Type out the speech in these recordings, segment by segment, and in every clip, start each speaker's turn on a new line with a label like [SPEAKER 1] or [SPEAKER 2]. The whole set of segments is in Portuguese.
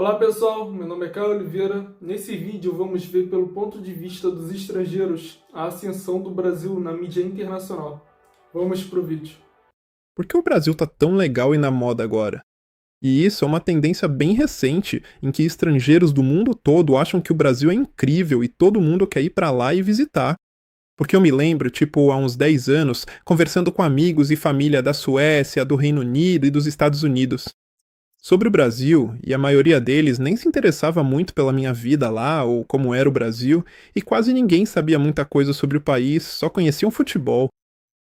[SPEAKER 1] Olá pessoal, meu nome é Caio Oliveira. Nesse vídeo vamos ver pelo ponto de vista dos estrangeiros a ascensão do Brasil na mídia internacional. Vamos pro vídeo.
[SPEAKER 2] Por que o Brasil tá tão legal e na moda agora? E isso é uma tendência bem recente, em que estrangeiros do mundo todo acham que o Brasil é incrível e todo mundo quer ir pra lá e visitar. Porque eu me lembro, tipo, há uns 10 anos, conversando com amigos e família da Suécia, do Reino Unido e dos Estados Unidos sobre o Brasil, e a maioria deles nem se interessava muito pela minha vida lá ou como era o Brasil, e quase ninguém sabia muita coisa sobre o país, só conheciam futebol,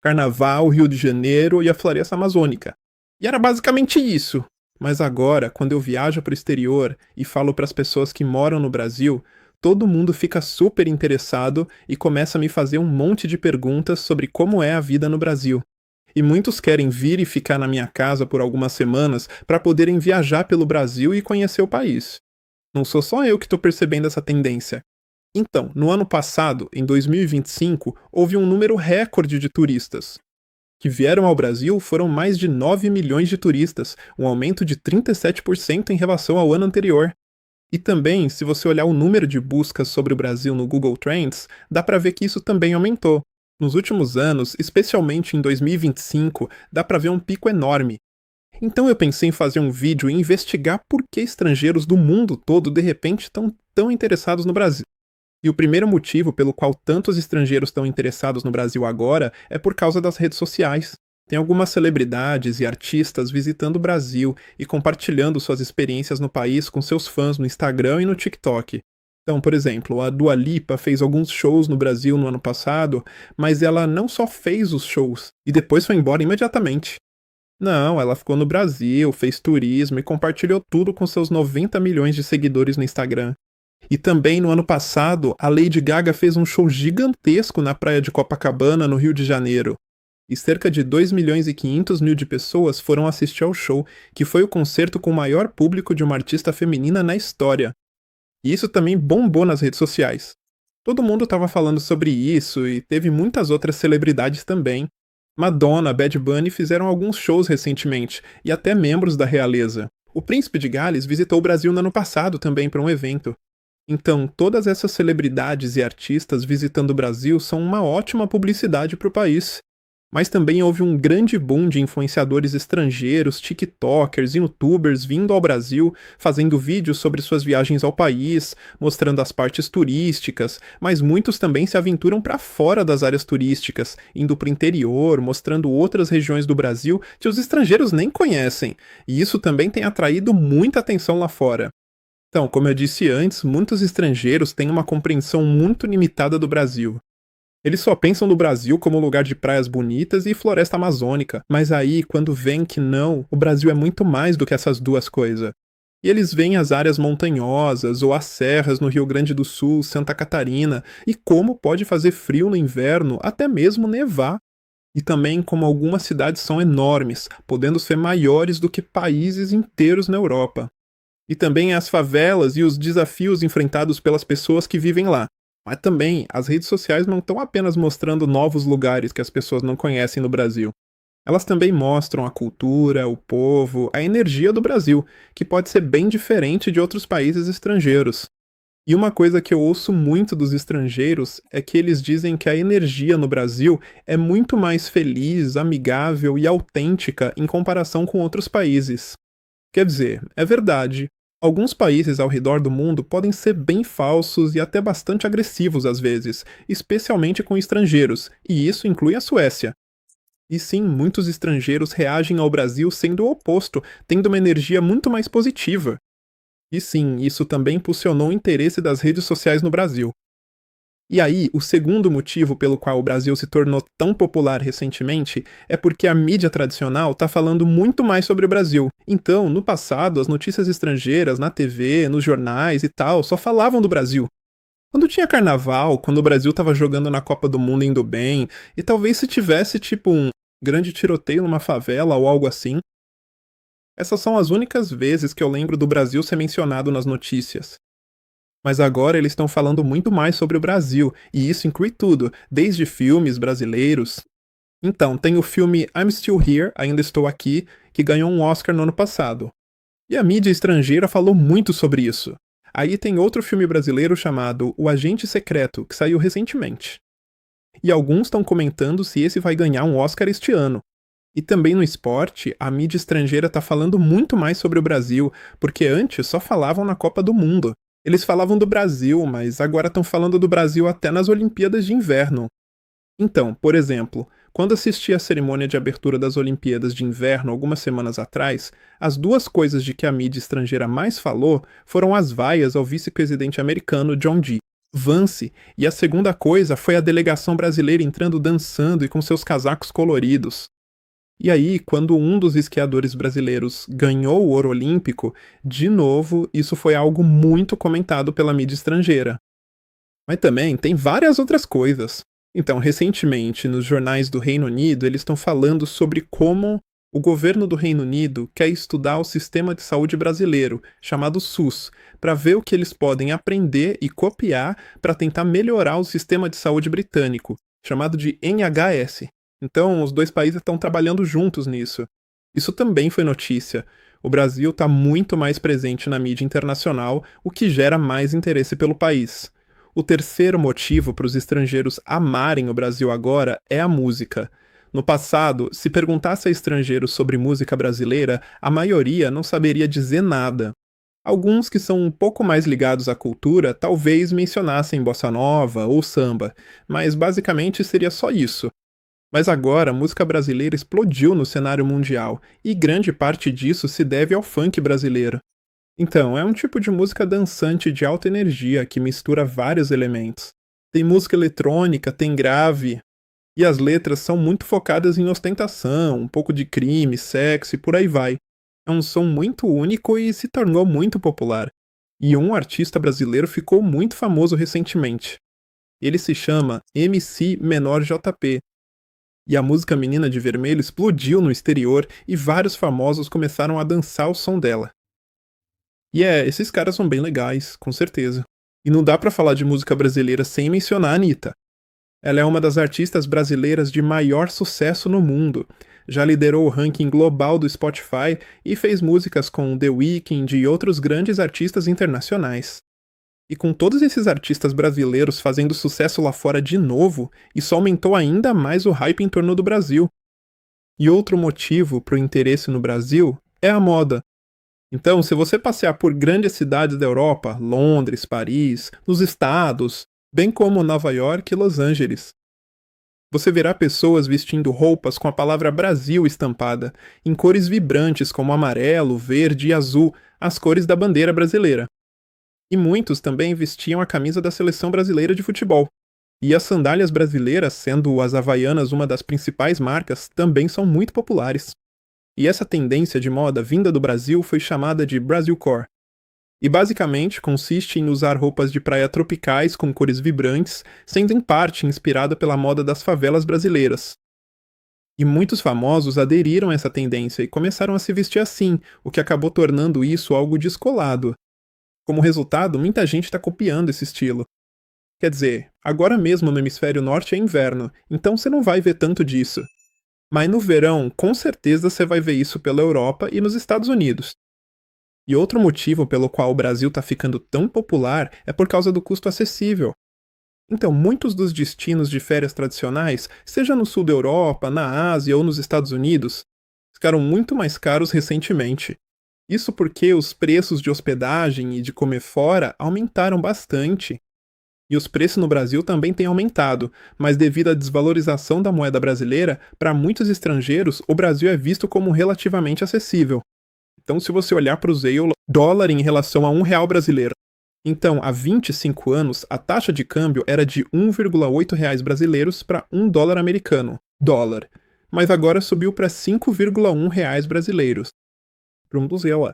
[SPEAKER 2] Carnaval, Rio de Janeiro e a floresta amazônica. E era basicamente isso. Mas agora, quando eu viajo para o exterior e falo para as pessoas que moram no Brasil, todo mundo fica super interessado e começa a me fazer um monte de perguntas sobre como é a vida no Brasil. E muitos querem vir e ficar na minha casa por algumas semanas para poderem viajar pelo Brasil e conhecer o país. Não sou só eu que estou percebendo essa tendência. Então, no ano passado, em 2025, houve um número recorde de turistas. Que vieram ao Brasil foram mais de 9 milhões de turistas, um aumento de 37% em relação ao ano anterior. E também, se você olhar o número de buscas sobre o Brasil no Google Trends, dá para ver que isso também aumentou. Nos últimos anos, especialmente em 2025, dá para ver um pico enorme. Então eu pensei em fazer um vídeo e investigar por que estrangeiros do mundo todo de repente estão tão interessados no Brasil. E o primeiro motivo pelo qual tantos estrangeiros estão interessados no Brasil agora é por causa das redes sociais. Tem algumas celebridades e artistas visitando o Brasil e compartilhando suas experiências no país com seus fãs no Instagram e no TikTok. Então, por exemplo, a Dua Lipa fez alguns shows no Brasil no ano passado, mas ela não só fez os shows e depois foi embora imediatamente. Não, ela ficou no Brasil, fez turismo e compartilhou tudo com seus 90 milhões de seguidores no Instagram. E também no ano passado, a Lady Gaga fez um show gigantesco na praia de Copacabana, no Rio de Janeiro. E cerca de 2 milhões e 500 mil de pessoas foram assistir ao show, que foi o concerto com o maior público de uma artista feminina na história. E isso também bombou nas redes sociais. Todo mundo estava falando sobre isso e teve muitas outras celebridades também. Madonna, Bad Bunny fizeram alguns shows recentemente, e até membros da realeza. O Príncipe de Gales visitou o Brasil no ano passado também para um evento. Então, todas essas celebridades e artistas visitando o Brasil são uma ótima publicidade para o país. Mas também houve um grande boom de influenciadores estrangeiros, TikTokers e YouTubers vindo ao Brasil, fazendo vídeos sobre suas viagens ao país, mostrando as partes turísticas, mas muitos também se aventuram para fora das áreas turísticas, indo para o interior, mostrando outras regiões do Brasil que os estrangeiros nem conhecem, e isso também tem atraído muita atenção lá fora. Então, como eu disse antes, muitos estrangeiros têm uma compreensão muito limitada do Brasil. Eles só pensam no Brasil como lugar de praias bonitas e floresta amazônica, mas aí, quando veem que não, o Brasil é muito mais do que essas duas coisas. E eles veem as áreas montanhosas ou as serras no Rio Grande do Sul, Santa Catarina, e como pode fazer frio no inverno, até mesmo nevar. E também como algumas cidades são enormes, podendo ser maiores do que países inteiros na Europa. E também as favelas e os desafios enfrentados pelas pessoas que vivem lá. Mas também, as redes sociais não estão apenas mostrando novos lugares que as pessoas não conhecem no Brasil. Elas também mostram a cultura, o povo, a energia do Brasil, que pode ser bem diferente de outros países estrangeiros. E uma coisa que eu ouço muito dos estrangeiros é que eles dizem que a energia no Brasil é muito mais feliz, amigável e autêntica em comparação com outros países. Quer dizer, é verdade. Alguns países ao redor do mundo podem ser bem falsos e até bastante agressivos às vezes, especialmente com estrangeiros, e isso inclui a Suécia. E sim, muitos estrangeiros reagem ao Brasil sendo o oposto, tendo uma energia muito mais positiva. E sim, isso também impulsionou o interesse das redes sociais no Brasil. E aí, o segundo motivo pelo qual o Brasil se tornou tão popular recentemente é porque a mídia tradicional está falando muito mais sobre o Brasil. Então, no passado, as notícias estrangeiras, na TV, nos jornais e tal, só falavam do Brasil. Quando tinha carnaval, quando o Brasil estava jogando na Copa do Mundo indo bem, e talvez se tivesse tipo um grande tiroteio numa favela ou algo assim. Essas são as únicas vezes que eu lembro do Brasil ser mencionado nas notícias. Mas agora eles estão falando muito mais sobre o Brasil, e isso inclui tudo, desde filmes brasileiros. Então, tem o filme I'm Still Here, Ainda Estou Aqui, que ganhou um Oscar no ano passado. E a mídia estrangeira falou muito sobre isso. Aí tem outro filme brasileiro chamado O Agente Secreto, que saiu recentemente. E alguns estão comentando se esse vai ganhar um Oscar este ano. E também no esporte, a mídia estrangeira tá falando muito mais sobre o Brasil, porque antes só falavam na Copa do Mundo. Eles falavam do Brasil, mas agora estão falando do Brasil até nas Olimpíadas de Inverno. Então, por exemplo, quando assisti à cerimônia de abertura das Olimpíadas de Inverno algumas semanas atrás, as duas coisas de que a mídia estrangeira mais falou foram as vaias ao vice-presidente americano John D. Vance, e a segunda coisa foi a delegação brasileira entrando dançando e com seus casacos coloridos. E aí, quando um dos esquiadores brasileiros ganhou o ouro olímpico, de novo, isso foi algo muito comentado pela mídia estrangeira. Mas também tem várias outras coisas. Então, recentemente, nos jornais do Reino Unido, eles estão falando sobre como o governo do Reino Unido quer estudar o sistema de saúde brasileiro, chamado SUS, para ver o que eles podem aprender e copiar para tentar melhorar o sistema de saúde britânico, chamado de NHS. Então, os dois países estão trabalhando juntos nisso. Isso também foi notícia. O Brasil está muito mais presente na mídia internacional, o que gera mais interesse pelo país. O terceiro motivo para os estrangeiros amarem o Brasil agora é a música. No passado, se perguntasse a estrangeiros sobre música brasileira, a maioria não saberia dizer nada. Alguns que são um pouco mais ligados à cultura talvez mencionassem bossa nova ou samba, mas basicamente seria só isso. Mas agora a música brasileira explodiu no cenário mundial, e grande parte disso se deve ao funk brasileiro. Então, é um tipo de música dançante de alta energia que mistura vários elementos. Tem música eletrônica, tem grave, e as letras são muito focadas em ostentação, um pouco de crime, sexo e por aí vai. É um som muito único e se tornou muito popular. E um artista brasileiro ficou muito famoso recentemente. Ele se chama MC Menor JP. E a música Menina de Vermelho explodiu no exterior e vários famosos começaram a dançar o som dela. E esses caras são bem legais, com certeza. E não dá pra falar de música brasileira sem mencionar a Anitta. Ela é uma das artistas brasileiras de maior sucesso no mundo. Já liderou o ranking global do Spotify e fez músicas com The Weeknd e outros grandes artistas internacionais. E com todos esses artistas brasileiros fazendo sucesso lá fora de novo, isso aumentou ainda mais o hype em torno do Brasil. E outro motivo para o interesse no Brasil é a moda. Então, se você passear por grandes cidades da Europa, Londres, Paris, nos estados, bem como Nova York e Los Angeles, você verá pessoas vestindo roupas com a palavra Brasil estampada, em cores vibrantes como amarelo, verde e azul, as cores da bandeira brasileira. E muitos também vestiam a camisa da seleção brasileira de futebol. E as sandálias brasileiras, sendo as Havaianas uma das principais marcas, também são muito populares. E essa tendência de moda vinda do Brasil foi chamada de Brasilcore. E basicamente consiste em usar roupas de praia tropicais com cores vibrantes, sendo em parte inspirada pela moda das favelas brasileiras. E muitos famosos aderiram a essa tendência e começaram a se vestir assim, o que acabou tornando isso algo descolado. Como resultado, muita gente está copiando esse estilo. Quer dizer, agora mesmo no hemisfério norte é inverno, então você não vai ver tanto disso. Mas no verão, com certeza você vai ver isso pela Europa e nos Estados Unidos. E outro motivo pelo qual o Brasil está ficando tão popular é por causa do custo acessível. Então, muitos dos destinos de férias tradicionais, seja no sul da Europa, na Ásia ou nos Estados Unidos, ficaram muito mais caros recentemente. Isso porque os preços de hospedagem e de comer fora aumentaram bastante. E os preços no Brasil também têm aumentado, mas devido à desvalorização da moeda brasileira, para muitos estrangeiros, o Brasil é visto como relativamente acessível. Então, se você olhar para o dólar em relação a R$ 1 brasileiro. Então, há 25 anos, a taxa de câmbio era de 1,8 reais brasileiros para $1 americano, dólar. Mas agora subiu para 5,1 reais brasileiros. Para um zewa.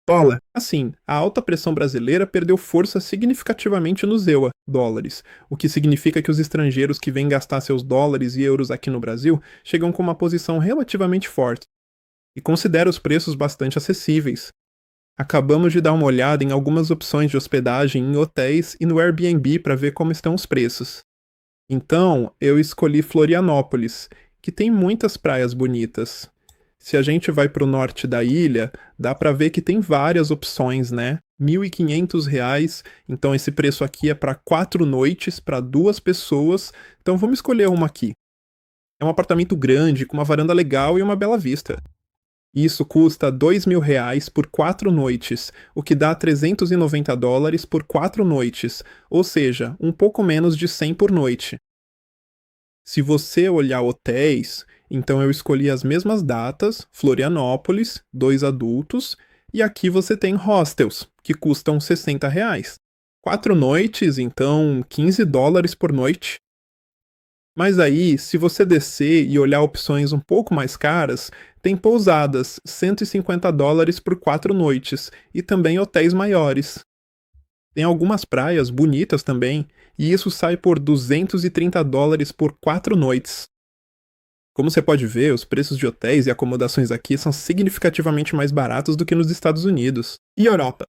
[SPEAKER 2] Dólar. Assim, a alta pressão brasileira perdeu força significativamente no zewa, dólares, o que significa que os estrangeiros que vêm gastar seus dólares e euros aqui no Brasil chegam com uma posição relativamente forte e considera os preços bastante acessíveis. Acabamos de dar uma olhada em algumas opções de hospedagem em hotéis e no Airbnb para ver como estão os preços. Então, eu escolhi Florianópolis, que tem muitas praias bonitas. Se a gente vai para o norte da ilha, dá para ver que tem várias opções, né? R$ 1.500, então esse preço aqui é para 4 noites, para 2 pessoas, então vamos escolher uma aqui. É um apartamento grande, com uma varanda legal e uma bela vista. Isso custa R$ 2.000 por 4 noites, o que dá $390 por 4 noites, ou seja, um pouco menos de 100 por noite. Se você olhar hotéis, então eu escolhi as mesmas datas, Florianópolis, 2 adultos, e aqui você tem hostels, que custam R$ 60. 4 noites, então $15 por noite. Mas aí, se você descer e olhar opções um pouco mais caras, tem pousadas, $150 por 4 noites, e também hotéis maiores. Tem algumas praias bonitas também, e isso sai por $230 por 4 noites. Como você pode ver, os preços de hotéis e acomodações aqui são significativamente mais baratos do que nos Estados Unidos e Europa.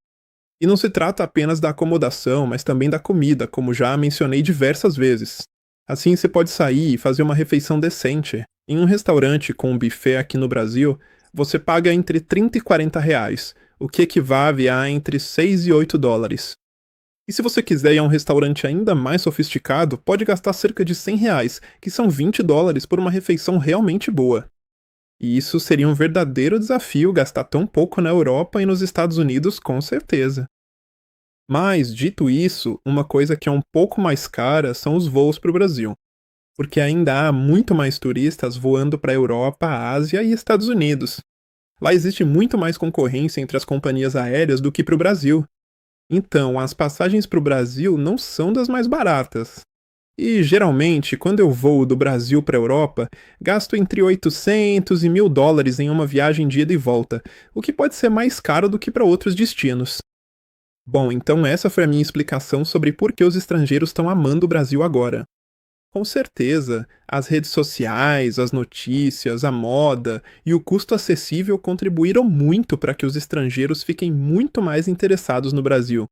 [SPEAKER 2] E não se trata apenas da acomodação, mas também da comida, como já mencionei diversas vezes. Assim, você pode sair e fazer uma refeição decente. Em um restaurante com um buffet aqui no Brasil, você paga entre R$ 30 e R$ 40, o que equivale a entre 6 e 8 dólares. E se você quiser ir a um restaurante ainda mais sofisticado, pode gastar cerca de R$ 100, que são 20 dólares por uma refeição realmente boa. E isso seria um verdadeiro desafio gastar tão pouco na Europa e nos Estados Unidos, com certeza. Mas, dito isso, uma coisa que é um pouco mais cara são os voos para o Brasil, porque ainda há muito mais turistas voando para a Europa, Ásia e Estados Unidos. Lá existe muito mais concorrência entre as companhias aéreas do que para o Brasil. Então, as passagens para o Brasil não são das mais baratas. E, geralmente, quando eu voo do Brasil para a Europa, gasto entre 800 e 1.000 dólares em uma viagem de ida e volta, o que pode ser mais caro do que para outros destinos. Bom, então essa foi a minha explicação sobre por que os estrangeiros estão amando o Brasil agora. Com certeza, as redes sociais, as notícias, a moda e o custo acessível contribuíram muito para que os estrangeiros fiquem muito mais interessados no Brasil.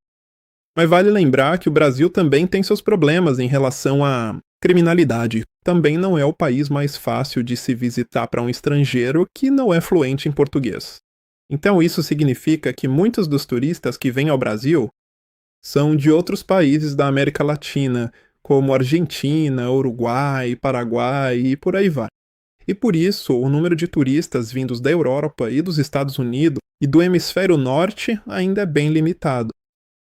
[SPEAKER 2] Mas vale lembrar que o Brasil também tem seus problemas em relação à criminalidade. Também não é o país mais fácil de se visitar para um estrangeiro que não é fluente em português. Então isso significa que muitos dos turistas que vêm ao Brasil são de outros países da América Latina, como Argentina, Uruguai, Paraguai e por aí vai. E por isso, o número de turistas vindos da Europa e dos Estados Unidos e do hemisfério norte ainda é bem limitado.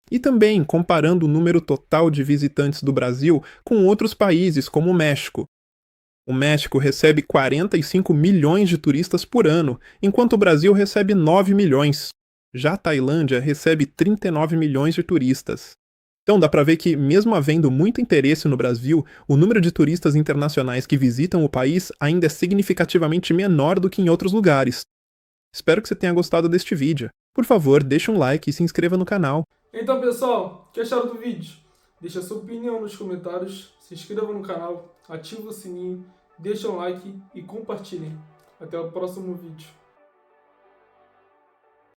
[SPEAKER 2] E também comparando o número total de visitantes do Brasil com outros países, como o México. O México recebe 45 milhões de turistas por ano, enquanto o Brasil recebe 9 milhões. Já a Tailândia recebe 39 milhões de turistas. Então dá para ver que, mesmo havendo muito interesse no Brasil, o número de turistas internacionais que visitam o país ainda é significativamente menor do que em outros lugares. Espero que você tenha gostado deste vídeo. Por favor, deixe um like e se inscreva no canal.
[SPEAKER 1] Então, pessoal, o que acharam do vídeo? Deixe a sua opinião nos comentários, se inscreva no canal, ative o sininho, deixe um like e compartilhem. Até o próximo vídeo.